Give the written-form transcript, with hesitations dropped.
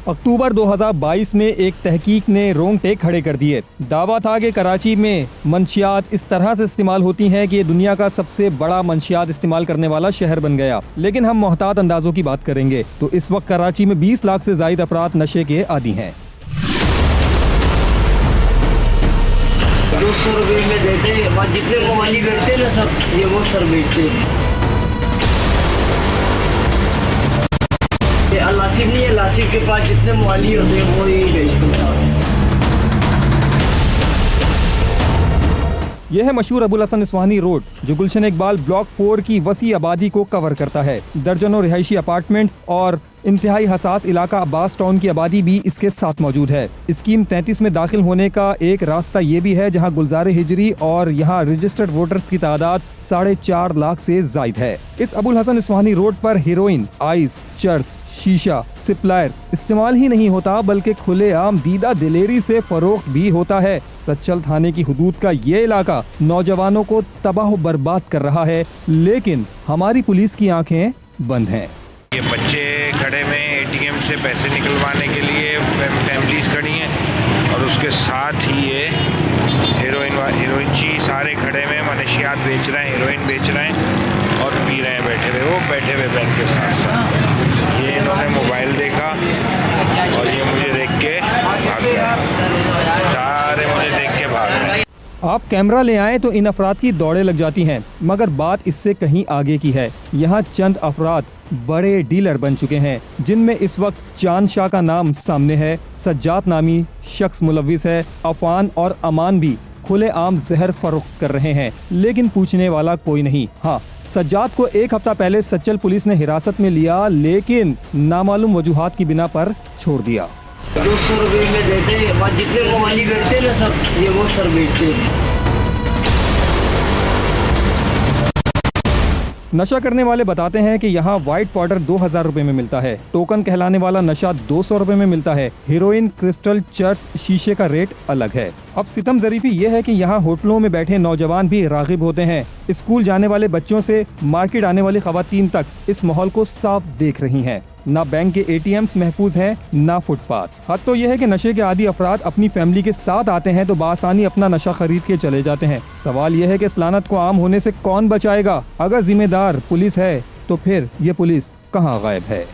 अक्टूबर 2022 में एक तहकीक ने रोंगटे खड़े कर दिए। दावा था कि कराची में मंशियात इस तरह से इस्तेमाल होती हैं कि ये दुनिया का सबसे बड़ा मंशियात इस्तेमाल करने वाला शहर बन गया। लेकिन हम मोहतात अंदाजों की बात करेंगे तो इस वक्त कराची में 20 लाख से ज्यादा अफराद नशे के आदी हैं। 200 रुपये में देते हैं, जितने मोबाइल करते हैं ना सब ये वो सर बेचते हैं। लासिफ नहीं है, लासिफ के पास जितने मोबाइल होते हैं वो ही बेचते हैं। यह है मशहूर अबुल हसन इस्वानी रोड जो गुलशन इकबाल ब्लॉक 4 की वसी आबादी को कवर करता है। दर्जनों रिहायशी अपार्टमेंट्स और इंतहाई हसास इलाका अब्बास टाउन की आबादी भी इसके साथ मौजूद है। स्कीम 33 में दाखिल होने का एक रास्ता ये भी है जहां गुलजार हिजरी और यहां रजिस्टर्ड वोटर्स की तादाद 4.5 लाख से जायद है। इस अबुल हसन इस्वानी रोड पर हेरोइन, आइस, चर्स, शीशा, सिप्लायर इस्तेमाल ही नहीं होता बल्कि खुलेआम दीदा दिलेरी से फरोख्त भी होता है। सच्चल थाने की हुदूद का ये इलाका नौजवानों को तबाह बर्बाद कर रहा है, लेकिन हमारी पुलिस की आंखें बंद हैं। ये बच्चे खड़े में एटीएम से पैसे निकलवाने के लिए फैमिलीज खड़ी हैं और उसके साथ ही ये हीरोइन ची सारे खड़े में मनशियात बेच रहे हैं, हीरोइन बेच रहे हैं और पी रहे हैं बैठे हुए बैंक के साथ साथ। ये इन्होंने मोबाइल देखा और ये मुझे देख के भाग गए, सारे मुझे देख के भाग गए। आप कैमरा ले आए तो इन अफराद की दौड़े लग जाती हैं, मगर बात इससे कहीं आगे की है। यहाँ चंद अफराद बड़े डीलर बन चुके हैं जिनमें इस वक्त चांद शाह का नाम सामने है। सज्जाद नामी शख्स मुलविस है। अफान और अमान भी खुलेआम जहर फरोख्त कर रहे हैं, लेकिन पूछने वाला कोई नहीं। हाँ, सज्जाद को एक हफ्ता पहले सच्चल पुलिस ने हिरासत में लिया, लेकिन नामालूम वजूहात की बिना पर छोड़ दिया। 200 रुपये में देते हैं, जितने मोबाइल करते हैं ना सब ये वो सर बेचते हैं। नशा करने वाले बताते हैं कि यहाँ व्हाइट पाउडर 2000 रुपए में मिलता है। टोकन कहलाने वाला नशा 200 रुपए में मिलता है। हीरोइन, क्रिस्टल, चर्च, शीशे का रेट अलग है। अब सितम ज़रीफी ये है कि यहाँ होटलों में बैठे नौजवान भी रागिब होते हैं। स्कूल जाने वाले बच्चों से मार्केट आने वाली खवातीन तक इस माहौल को साफ देख रही हैं। ना बैंक के एटीएम्स महफूज हैं, ना फुटपाथ। हद तो यह है कि नशे के आदी अफराद अपनी फैमिली के साथ आते हैं तो बासानी अपना नशा खरीद के चले जाते हैं। सवाल यह है कि इस लानत को आम होने से कौन बचाएगा? अगर जिम्मेदार पुलिस है तो फिर ये पुलिस कहाँ गायब है?